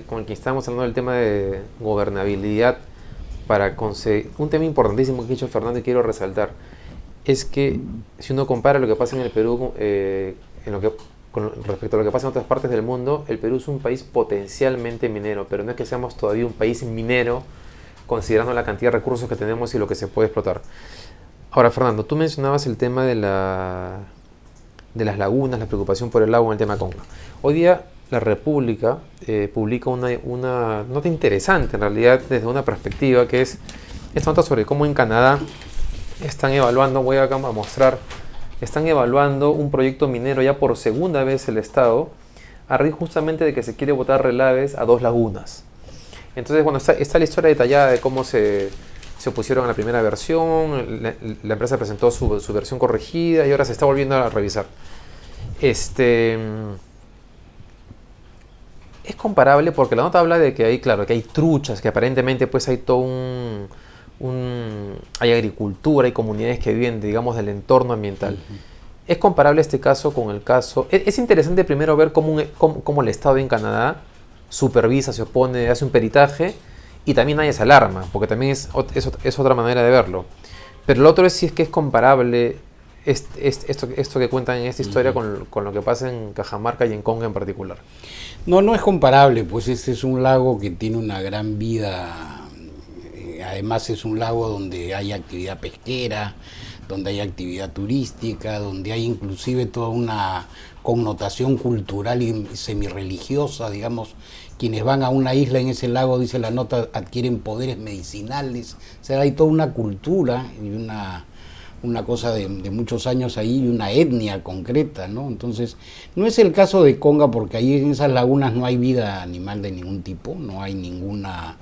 con el que estábamos hablando del tema de gobernabilidad para conseguir un tema importantísimo que ha dicho Fernando y quiero resaltar es que si uno compara lo que pasa en el Perú con respecto a lo que pasa en otras partes del mundo, el Perú es un país potencialmente minero, pero no es que seamos todavía un país minero considerando la cantidad de recursos que tenemos y lo que se puede explotar. Ahora, Fernando, tú mencionabas el tema de las lagunas, la preocupación por el agua en el tema Conga. Hoy día la República publica una nota interesante en realidad desde una perspectiva que es esta nota sobre cómo en Canadá están evaluando, voy acá a mostrar, están evaluando un proyecto minero ya por segunda vez el Estado a raíz justamente de que se quiere botar relaves a dos lagunas. Entonces, bueno, está la historia detallada de cómo se opusieron a la primera versión, la empresa presentó su versión corregida y ahora se está volviendo a revisar. Es comparable porque la nota habla de que hay, claro, que hay truchas, que aparentemente pues hay todo hay agricultura, hay comunidades que viven, digamos, del entorno ambiental. Es comparable este caso con el caso. Es interesante primero ver cómo el Estado en Canadá supervisa, se opone, hace un peritaje y también hay esa alarma, porque también es otra manera de verlo. Pero lo otro es si es que es comparable esto que cuentan en esta historia con lo que pasa en Cajamarca y en Conga en particular. No, no es comparable, pues este es un lago que tiene una gran vida, además es un lago donde hay actividad pesquera, donde hay actividad turística, donde hay inclusive toda una connotación cultural y semirreligiosa, digamos, quienes van a una isla en ese lago, dice la nota, adquieren poderes medicinales, o sea, hay toda una cultura y una cosa de muchos años ahí y una etnia concreta, ¿no? Entonces, no es el caso de Conga porque ahí en esas lagunas no hay vida animal de ningún tipo, no hay ninguna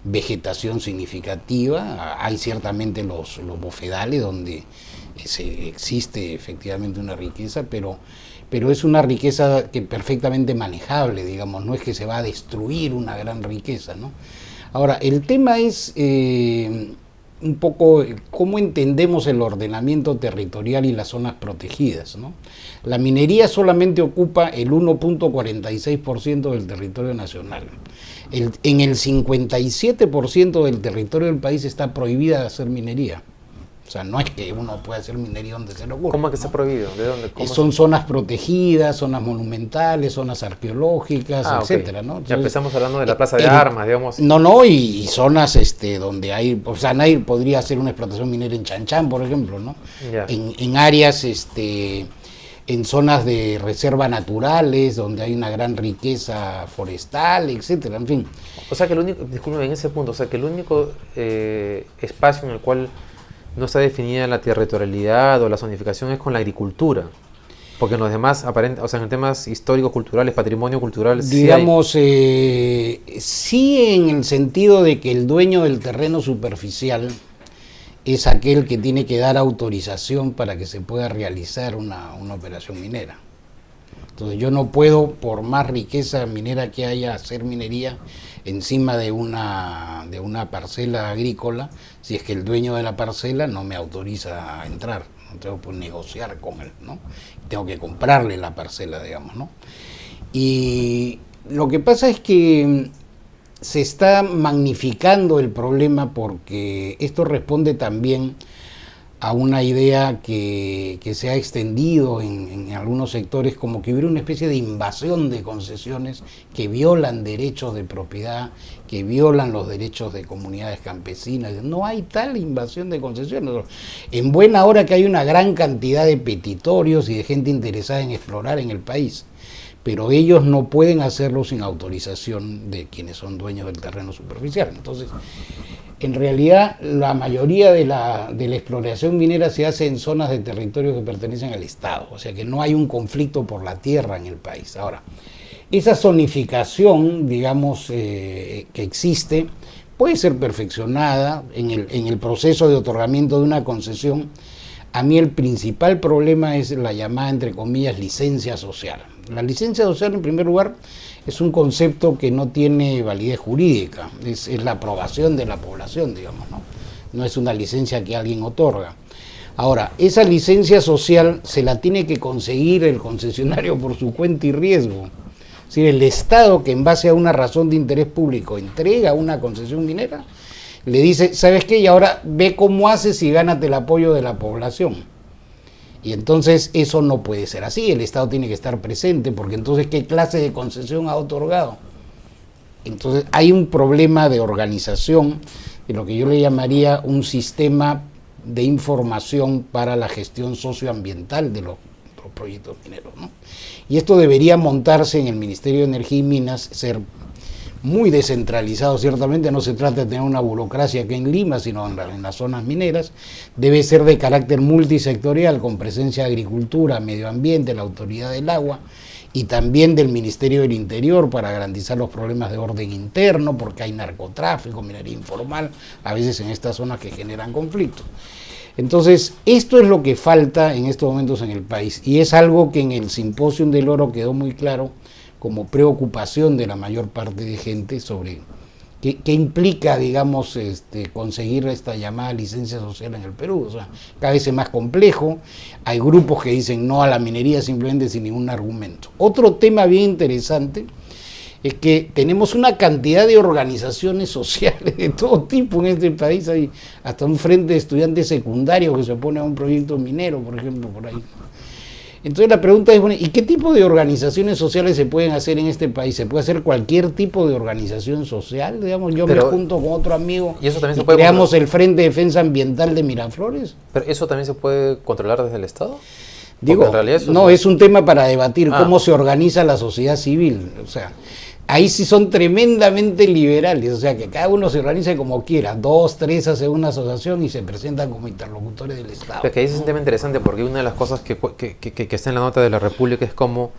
vegetación significativa, hay ciertamente los bofedales donde existe efectivamente una riqueza, pero es una riqueza que perfectamente manejable, digamos, no es que se va a destruir una gran riqueza, ¿no? Ahora, el tema es un poco cómo entendemos el ordenamiento territorial y las zonas protegidas, ¿no? La minería solamente ocupa el 1.46% del territorio nacional. En el 57% del territorio del país está prohibida hacer minería. O sea, no es que uno pueda hacer minería donde se le ocurra. ¿Cómo es que ¿no? está prohibido? ¿De dónde? Son zonas protegidas, zonas monumentales, zonas arqueológicas, etcétera, okay. ¿no? Entonces, ya empezamos hablando de la plaza de armas, digamos. No, y zonas donde hay, o sea, nadie podría hacer una explotación minera en Chanchán, por ejemplo, ¿no? Ya. En áreas, en zonas de reserva naturales, donde hay una gran riqueza forestal, etcétera, en fin. O sea que el único, disculpe, en ese punto, o sea que el único espacio en el cual no está definida la territorialidad o la zonificación es con la agricultura. Porque en los demás, o sea, en temas históricos, culturales, patrimonio cultural, digamos, sí en el sentido de que el dueño del terreno superficial es aquel que tiene que dar autorización para que se pueda realizar una operación minera. Entonces yo no puedo, por más riqueza minera que haya, hacer minería encima de una parcela agrícola, si es que el dueño de la parcela no me autoriza a entrar. No tengo que negociar con él, ¿no? Tengo que comprarle la parcela, digamos, ¿no? Y lo que pasa es que se está magnificando el problema porque esto responde también a una idea que se ha extendido en algunos sectores, como que hubiera una especie de invasión de concesiones que violan derechos de propiedad, que violan los derechos de comunidades campesinas. No hay tal invasión de concesiones. En buena hora que hay una gran cantidad de petitorios y de gente interesada en explorar en el país, pero ellos no pueden hacerlo sin autorización de quienes son dueños del terreno superficial. Entonces, en realidad, la mayoría de la exploración minera se hace en zonas de territorio que pertenecen al Estado, o sea que no hay un conflicto por la tierra en el país. Ahora, esa zonificación, digamos, que existe, puede ser perfeccionada en el proceso de otorgamiento de una concesión. A mí el principal problema es la llamada, entre comillas, licencia social. La licencia social, en primer lugar, es un concepto que no tiene validez jurídica, es la aprobación de la población, digamos, ¿no? No es una licencia que alguien otorga. Ahora, esa licencia social se la tiene que conseguir el concesionario por su cuenta y riesgo. Es decir, el Estado, que en base a una razón de interés público entrega una concesión minera, le dice, ¿sabes qué? Y ahora ve cómo haces y gánate el apoyo de la población. Y entonces eso no puede ser así, el Estado tiene que estar presente, porque entonces ¿qué clase de concesión ha otorgado? Entonces hay un problema de organización, de lo que yo le llamaría un sistema de información para la gestión socioambiental de los proyectos mineros, ¿no? Y esto debería montarse en el Ministerio de Energía y Minas, ser muy descentralizado. Ciertamente no se trata de tener una burocracia aquí en Lima, sino en las zonas mineras. Debe ser de carácter multisectorial, con presencia de agricultura, medio ambiente, la autoridad del agua, y también del Ministerio del Interior, para garantizar los problemas de orden interno, porque hay narcotráfico, minería informal, a veces en estas zonas que generan conflictos. Entonces, esto es lo que falta en estos momentos en el país, y es algo que en el Simposium del Oro quedó muy claro como preocupación de la mayor parte de gente sobre qué implica, digamos, conseguir esta llamada licencia social en el Perú. O sea, cada vez es más complejo, hay grupos que dicen no a la minería simplemente sin ningún argumento. Otro tema bien interesante es que tenemos una cantidad de organizaciones sociales de todo tipo en este país. Hay hasta un frente de estudiantes secundarios que se opone a un proyecto minero, por ejemplo, por ahí. Entonces la pregunta es, bueno, ¿y qué tipo de organizaciones sociales se pueden hacer en este país? ¿Se puede hacer cualquier tipo de organización social? Digamos, yo me junto con otro amigo y eso también se puede creamos el Frente de Defensa Ambiental de Miraflores. ¿Pero eso también se puede controlar desde el Estado? Digo, en realidad eso no, es un tema para debatir cómo se organiza la sociedad civil. O sea, ahí sí son tremendamente liberales, o sea, que cada uno se organice como quiera, 2, 3 hace una asociación y se presentan como interlocutores del Estado. Pero que ahí es un tema interesante, porque una de las cosas que está en la nota de la República es como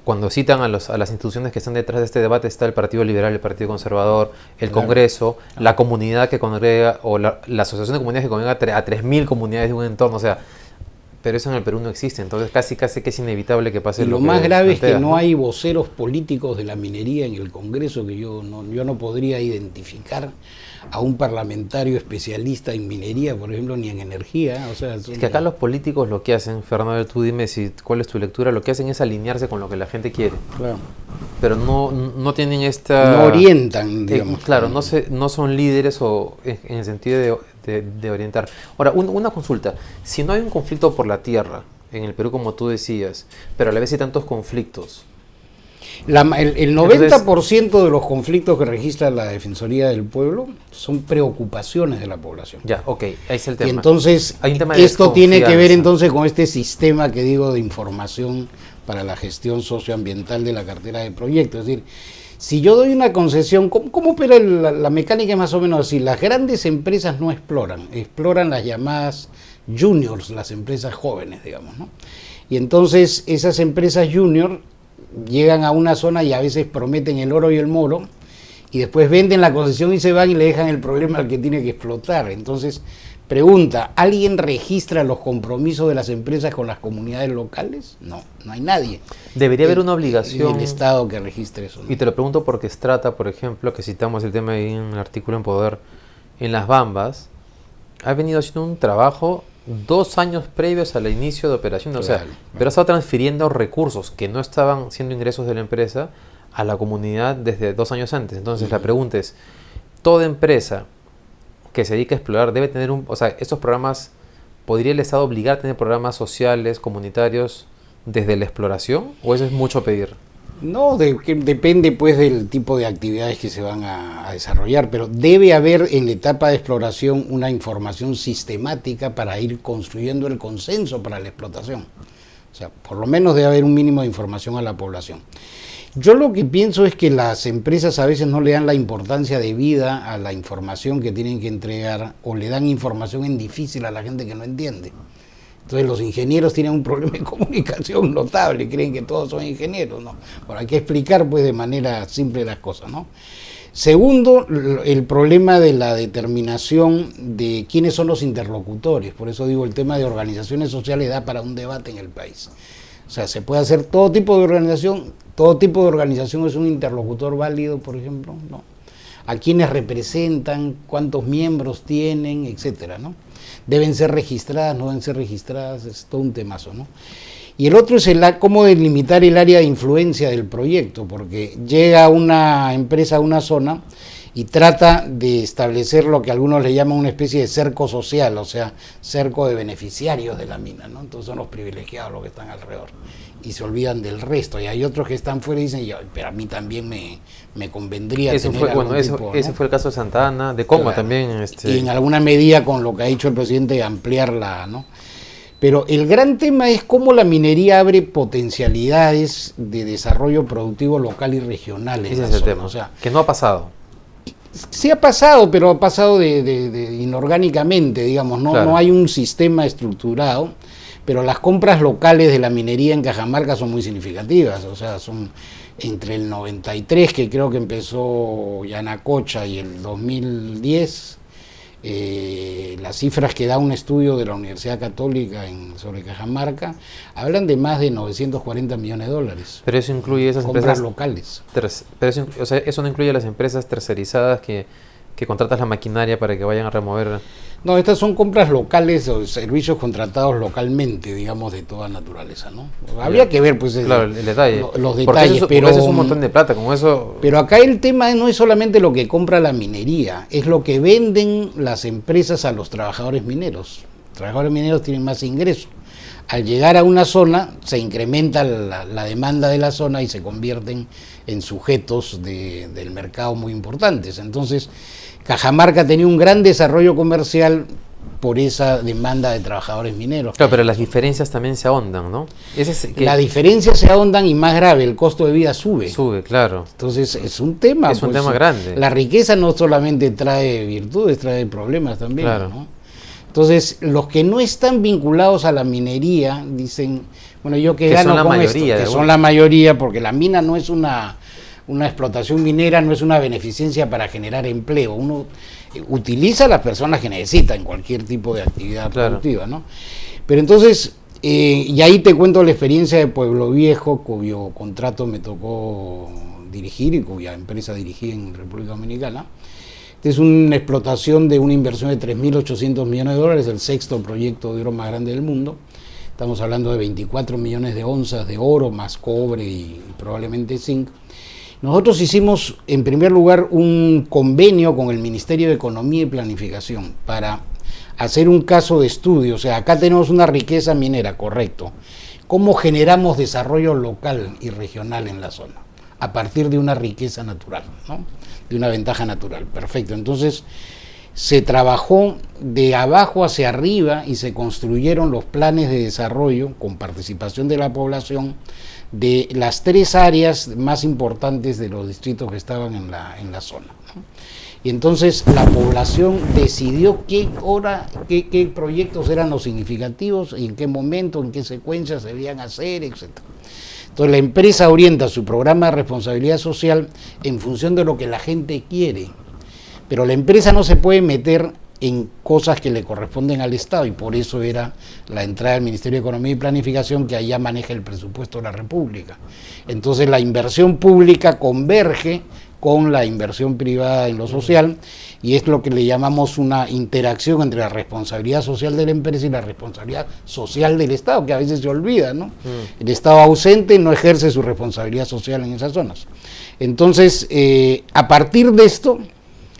cuando citan a las instituciones que están detrás de este debate está el Partido Liberal, el Partido Conservador, el Congreso, la comunidad que congrega, o la asociación de comunidades que congrega a 3.000 comunidades de un entorno, o sea, pero eso en el Perú no existe, entonces casi que es inevitable que pase. Y lo más grave es que no hay voceros políticos de la minería en el Congreso, que yo no podría identificar a un parlamentario especialista en minería, por ejemplo, ni en energía. O sea, es que acá los políticos lo que hacen, Fernando, tú dime cuál es tu lectura, lo que hacen es alinearse con lo que la gente quiere. Claro. Pero no tienen esta... No orientan, digamos. Claro, no son líderes o en el sentido de orientar. Ahora, una consulta. Si no hay un conflicto por la tierra en el Perú, como tú decías, pero a la vez hay tantos conflictos... El 90% de los conflictos que registra la Defensoría del Pueblo son preocupaciones de la población. Ya, ok, ahí es el tema. Y entonces, esto tiene que ver entonces con este sistema que digo de información para la gestión socioambiental de la cartera de proyectos. Es decir, si yo doy una concesión, ¿cómo opera la mecánica? Es más o menos así. Las grandes empresas no exploran las llamadas juniors, las empresas jóvenes, digamos, ¿no? Y entonces esas empresas junior llegan a una zona y a veces prometen el oro y el moro, y después venden la concesión y se van y le dejan el problema al que tiene que explotar. Entonces, pregunta, ¿alguien registra los compromisos de las empresas con las comunidades locales? No hay nadie. Debería haber una obligación del Estado que registre eso, ¿no? Y te lo pregunto porque Strata, por ejemplo, que citamos el tema ahí en el artículo en Poder, en Las Bambas, ha venido haciendo un trabajo 2 años previos al inicio de operación, o sea, pero estaba transfiriendo recursos que no estaban siendo ingresos de la empresa a la comunidad desde 2 años antes. Entonces la pregunta es, ¿toda empresa que se dedica a explorar debe tener estos programas, podría el Estado obligar a tener programas sociales, comunitarios desde la exploración, o eso es mucho pedir? No, depende pues del tipo de actividades que se van a desarrollar, pero debe haber en la etapa de exploración una información sistemática para ir construyendo el consenso para la explotación. O sea, por lo menos debe haber un mínimo de información a la población. Yo lo que pienso es que las empresas a veces no le dan la importancia debida a la información que tienen que entregar, o le dan información en difícil a la gente que no entiende. Entonces los ingenieros tienen un problema de comunicación notable, creen que todos son ingenieros, ¿no? Bueno, hay que explicar pues de manera simple las cosas, ¿no? Segundo, el problema de la determinación de quiénes son los interlocutores. Por eso digo, el tema de organizaciones sociales da para un debate en el país. O sea, se puede hacer todo tipo de organización es un interlocutor válido, por ejemplo, ¿no? A quiénes representan, cuántos miembros tienen, etcétera, ¿no? Deben ser registradas, no deben ser registradas, es todo un temazo, ¿no? Y el otro es cómo delimitar el área de influencia del proyecto, porque llega una empresa a una zona y trata de establecer lo que algunos le llaman una especie de cerco social, o sea, cerco de beneficiarios de la mina, ¿no? Entonces son los privilegiados los que están alrededor y se olvidan del resto. Y hay otros que están fuera y dicen, pero a mí también me convendría Eso tener fue, algún bueno, tipo, ¿no? ese fue el caso de Santa Ana, de Coma Claro. también. Y en alguna medida con lo que ha dicho el presidente, ampliarla, ¿no? Pero el gran tema es cómo la minería abre potencialidades de desarrollo productivo local y regional en Ese la es el zona. tema, O sea, que no ha pasado. sí ha pasado, pero ha pasado de inorgánicamente, digamos, ¿no? Claro. No hay un sistema estructurado, pero las compras locales de la minería en Cajamarca son muy significativas, o sea, son entre el 93, que creo que empezó Yanacocha, y el 2010, las cifras que da un estudio de la Universidad Católica sobre Cajamarca hablan de más de 940 millones de dólares. Pero eso incluye esas compras empresas locales. Pero eso, o sea, eso no incluye a las empresas tercerizadas que contratas la maquinaria para que vayan a remover. No, estas son compras locales o servicios contratados localmente, digamos, de toda naturaleza, ¿no? Habría que ver, pues, claro, el detalle. los Porque detalles, eso, pero porque eso es un montón de plata, con eso. Pero acá el tema no es solamente lo que compra la minería, es lo que venden las empresas a los trabajadores mineros. Los trabajadores mineros tienen más ingresos. Al llegar a una zona, se incrementa la demanda de la zona y se convierten en sujetos del mercado muy importantes. Entonces, Cajamarca tenía un gran desarrollo comercial por esa demanda de trabajadores mineros. Claro, pero las diferencias también se ahondan, ¿no? La diferencia se ahondan y más grave, el costo de vida sube. Sube, claro. Entonces es un tema. Es un tema grande. La riqueza no solamente trae virtudes, trae problemas también. Claro. ¿No? Entonces los que no están vinculados a la minería dicen, bueno, yo que gano con esto, que son la mayoría, porque la mina no es una explotación minera, no es una beneficencia para generar empleo. Uno utiliza a las personas que necesita en cualquier tipo de actividad productiva, ¿no? Pero entonces, y ahí te cuento la experiencia de Pueblo Viejo, cuyo contrato me tocó dirigir y cuya empresa dirigí en República Dominicana. Esta es una explotación de una inversión de 3.800 millones de dólares, el sexto proyecto de oro más grande del mundo. Estamos hablando de 24 millones de onzas de oro, más cobre y probablemente zinc. Nosotros hicimos, en primer lugar, un convenio con el Ministerio de Economía y Planificación para hacer un caso de estudio. O sea, acá tenemos una riqueza minera, correcto. ¿Cómo generamos desarrollo local y regional en la zona? A partir de una riqueza natural, ¿no? De una ventaja natural. Perfecto. Entonces, se trabajó de abajo hacia arriba y se construyeron los planes de desarrollo con participación de la población de las 3 áreas más importantes de los distritos que estaban en la zona, ¿no? Y entonces la población decidió qué proyectos eran los significativos, en qué momento, en qué secuencia se debían hacer, etc. Entonces la empresa orienta su programa de responsabilidad social en función de lo que la gente quiere, pero la empresa no se puede meter en cosas que le corresponden al Estado, y por eso era la entrada del Ministerio de Economía y Planificación, que allá maneja el presupuesto de la República. Entonces la inversión pública converge con la inversión privada en lo social, y es lo que le llamamos una interacción entre la responsabilidad social de la empresa y la responsabilidad social del Estado, que a veces se olvida, ¿no? El Estado ausente no ejerce su responsabilidad social en esas zonas. Entonces, a partir de esto,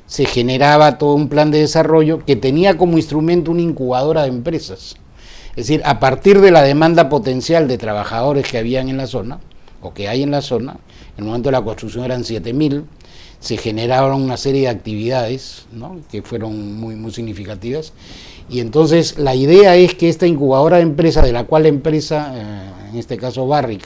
se generaba todo un plan de desarrollo que tenía como instrumento una incubadora de empresas. Es decir, a partir de la demanda potencial de trabajadores que habían en la zona, o que hay en la zona, en el momento de la construcción eran 7.000, se generaron una serie de actividades, ¿no?, que fueron muy, muy significativas. Y entonces la idea es que esta incubadora de empresas, de la cual la empresa, en este caso Barrick,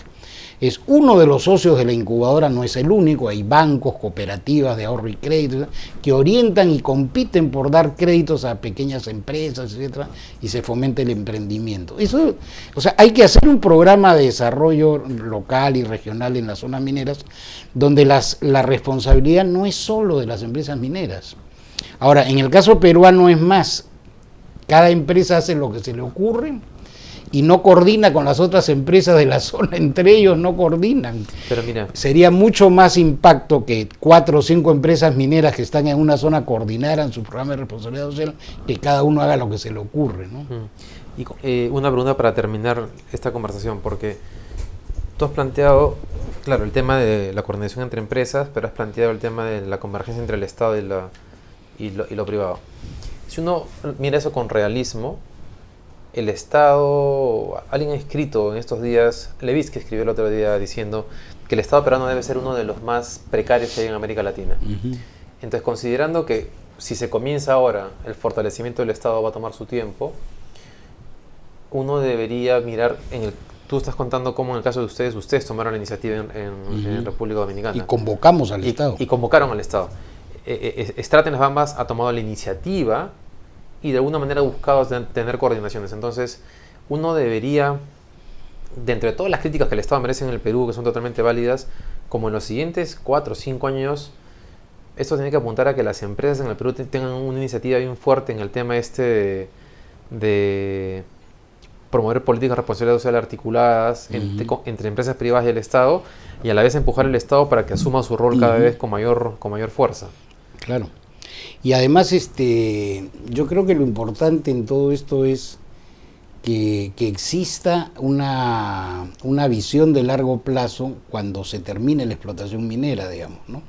es uno de los socios de la incubadora, no es el único, hay bancos, cooperativas de ahorro y crédito que orientan y compiten por dar créditos a pequeñas empresas, etcétera, y se fomenta el emprendimiento. Eso, o sea, hay que hacer un programa de desarrollo local y regional en las zonas mineras, donde la responsabilidad no es solo de las empresas mineras. Ahora, en el caso peruano es más, cada empresa hace lo que se le ocurre y no coordina con las otras empresas de la zona, entre ellos no coordinan. Pero mira, sería mucho más impacto que 4 o 5 empresas mineras que están en una zona coordinaran su programa de responsabilidad social, que cada uno haga lo que se le ocurre, ¿no? Y una pregunta para terminar esta conversación, porque tú has planteado, claro, el tema de la coordinación entre empresas, pero has planteado el tema de la convergencia entre el Estado y lo privado. Si uno mira eso con realismo, el Estado, alguien ha escrito en estos días, Levis, que escribió el otro día diciendo que el Estado peruano debe ser uno de los más precarios que hay en América Latina. Entonces, considerando que si se comienza ahora, el fortalecimiento del Estado va a tomar su tiempo, uno debería mirar tú estás contando cómo en el caso de ustedes tomaron la iniciativa en República Dominicana. Y convocamos al Estado. Y convocaron al Estado. Strat en las Bambas ha tomado la iniciativa y de alguna manera ha buscado tener coordinaciones. Entonces, uno debería, dentro de todas las críticas que el Estado merece en el Perú, que son totalmente válidas, como en los siguientes 4 o 5 años, esto tiene que apuntar a que las empresas en el Perú tengan una iniciativa bien fuerte en el tema de promover políticas responsables sociales articuladas entre empresas privadas y el Estado, y a la vez empujar al Estado para que asuma su rol cada vez con mayor fuerza. Claro. Y además, yo creo que lo importante en todo esto es que exista una visión de largo plazo cuando se termine la explotación minera, digamos, ¿no?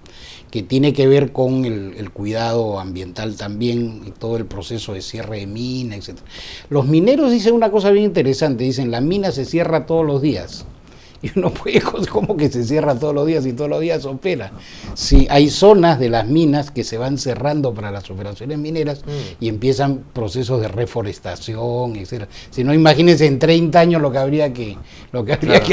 Que tiene que ver con el cuidado ambiental también, y todo el proceso de cierre de mina, etc. Los mineros dicen una cosa bien interesante, dicen, la mina se cierra todos los días. Y uno puede, ¿cómo que se cierra todos los días y todos los días opera? Sí, hay zonas de las minas que se van cerrando para las operaciones mineras y empiezan procesos de reforestación, etc. Si no, imagínense en 30 años lo que habría que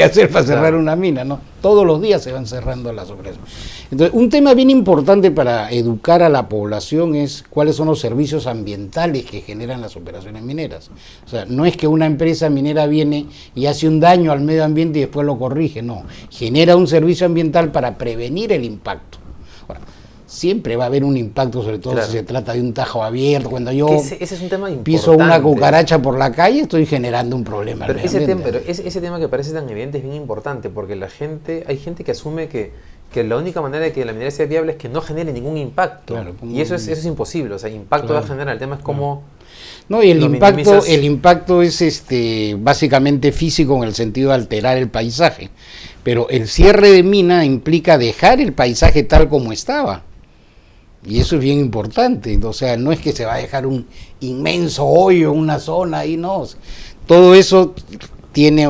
hacer para cerrar una mina, ¿no? Todos los días se van cerrando las operaciones. Entonces, un tema bien importante para educar a la población es cuáles son los servicios ambientales que generan las operaciones mineras. O sea, no es que una empresa minera viene y hace un daño al medio ambiente y después lo corrige, no. Genera un servicio ambiental para prevenir el impacto. Ahora, siempre va a haber un impacto, sobre todo si se trata de un tajo abierto. Cuando yo ese es un tema importante. Piso una cucaracha por la calle, estoy generando un problema. Pero ese tema que parece tan evidente es bien importante, porque hay gente que asume que la única manera de que la minería sea viable es que no genere ningún impacto. Claro, y eso es imposible. O sea, impacto va a generar. El tema es cómo... No, y el impacto es básicamente físico en el sentido de alterar el paisaje. Pero el cierre de mina implica dejar el paisaje tal como estaba. Y eso es bien importante. O sea, no es que se va a dejar un inmenso hoyo en una zona ahí, no. Todo eso tiene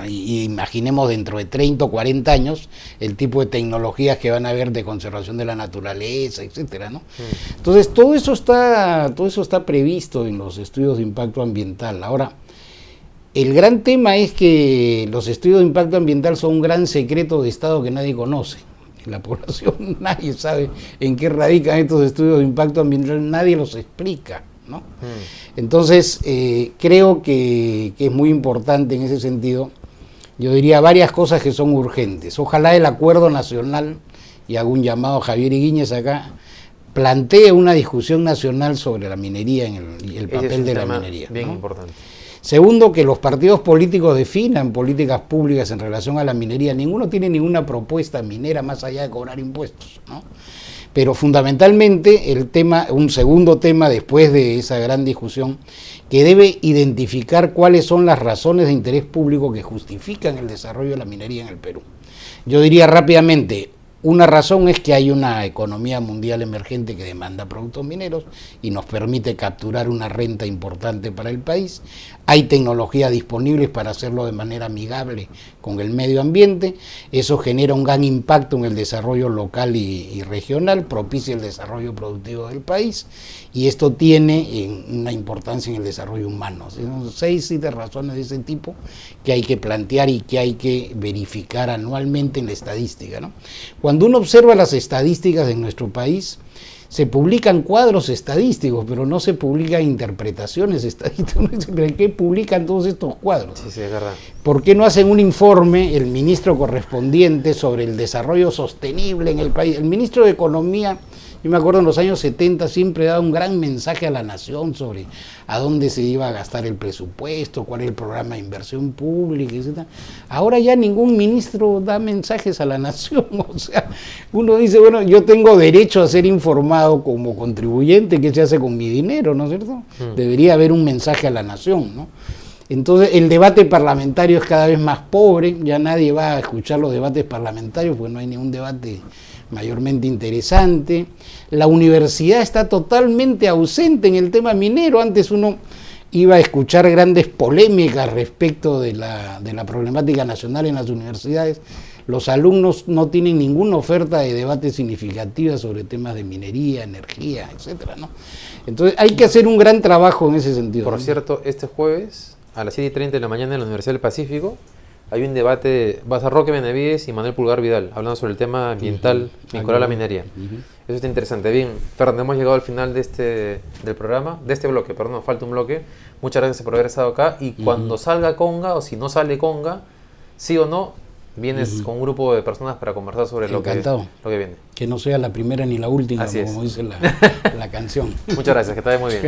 imaginemos dentro de 30 o 40 años el tipo de tecnologías que van a haber de conservación de la naturaleza, etcétera, ¿no? Entonces todo eso está previsto en los estudios de impacto ambiental. Ahora, el gran tema es que los estudios de impacto ambiental son un gran secreto de Estado que nadie conoce. La población, nadie sabe en qué radican estos estudios de impacto ambiental, nadie los explica, ¿no? Entonces, creo que es muy importante en ese sentido. Yo diría varias cosas que son urgentes. Ojalá el acuerdo nacional, y hago un llamado a Javier Higuíñez acá, plantee una discusión nacional sobre la minería y el papel de la minería. Bien, ¿no? Importante. Segundo, que los partidos políticos definan políticas públicas en relación a la minería. Ninguno tiene ninguna propuesta minera más allá de cobrar impuestos, ¿no? Pero fundamentalmente un segundo tema después de esa gran discusión, que debe identificar cuáles son las razones de interés público que justifican el desarrollo de la minería en el Perú. Yo diría rápidamente, una razón es que hay una economía mundial emergente que demanda productos mineros y nos permite capturar una renta importante para el país. Hay tecnologías disponibles para hacerlo de manera amigable con el medio ambiente. Eso genera un gran impacto en el desarrollo local y regional, propicia el desarrollo productivo del país, y esto tiene una importancia en el desarrollo humano. Son 6 o 7 razones de ese tipo que hay que plantear y que hay que verificar anualmente en la estadística, ¿no? Cuando uno observa las estadísticas en nuestro país, se publican cuadros estadísticos, pero no se publican interpretaciones estadísticas. Uno dice, ¿pero qué publican todos estos cuadros? Sí, es verdad. ¿Por qué no hacen un informe el ministro correspondiente sobre el desarrollo sostenible en el país? El ministro de Economía, yo me acuerdo en los años 70 siempre daba un gran mensaje a la nación sobre a dónde se iba a gastar el presupuesto, cuál es el programa de inversión pública, etc. Ahora ya ningún ministro da mensajes a la nación. O sea, uno dice, bueno, yo tengo derecho a ser informado como contribuyente, ¿qué se hace con mi dinero, no es cierto? Debería haber un mensaje a la nación, ¿no? Entonces el debate parlamentario es cada vez más pobre, ya nadie va a escuchar los debates parlamentarios porque no hay ningún debate mayormente interesante. La universidad está totalmente ausente en el tema minero. Antes uno iba a escuchar grandes polémicas respecto de la problemática nacional en las universidades. Los alumnos no tienen ninguna oferta de debate significativa sobre temas de minería, energía, etcétera, ¿no? Entonces hay que hacer un gran trabajo en ese sentido. Por ¿no? cierto, este jueves a las 7:30 de la mañana en la Universidad del Pacífico hay un debate, va a ser Roque Benavides y Manuel Pulgar Vidal, hablando sobre el tema ambiental vinculado a la minería. Eso está interesante. Bien, Fernando, hemos llegado al final del programa, de este bloque, perdón, falta un bloque. Muchas gracias por haber estado acá. Y cuando salga Conga, o si no sale Conga, sí o no, vienes con un grupo de personas para conversar sobre lo que viene. Que no sea la primera ni la última, Así como es. dice la canción. Muchas gracias, que te vaya muy bien.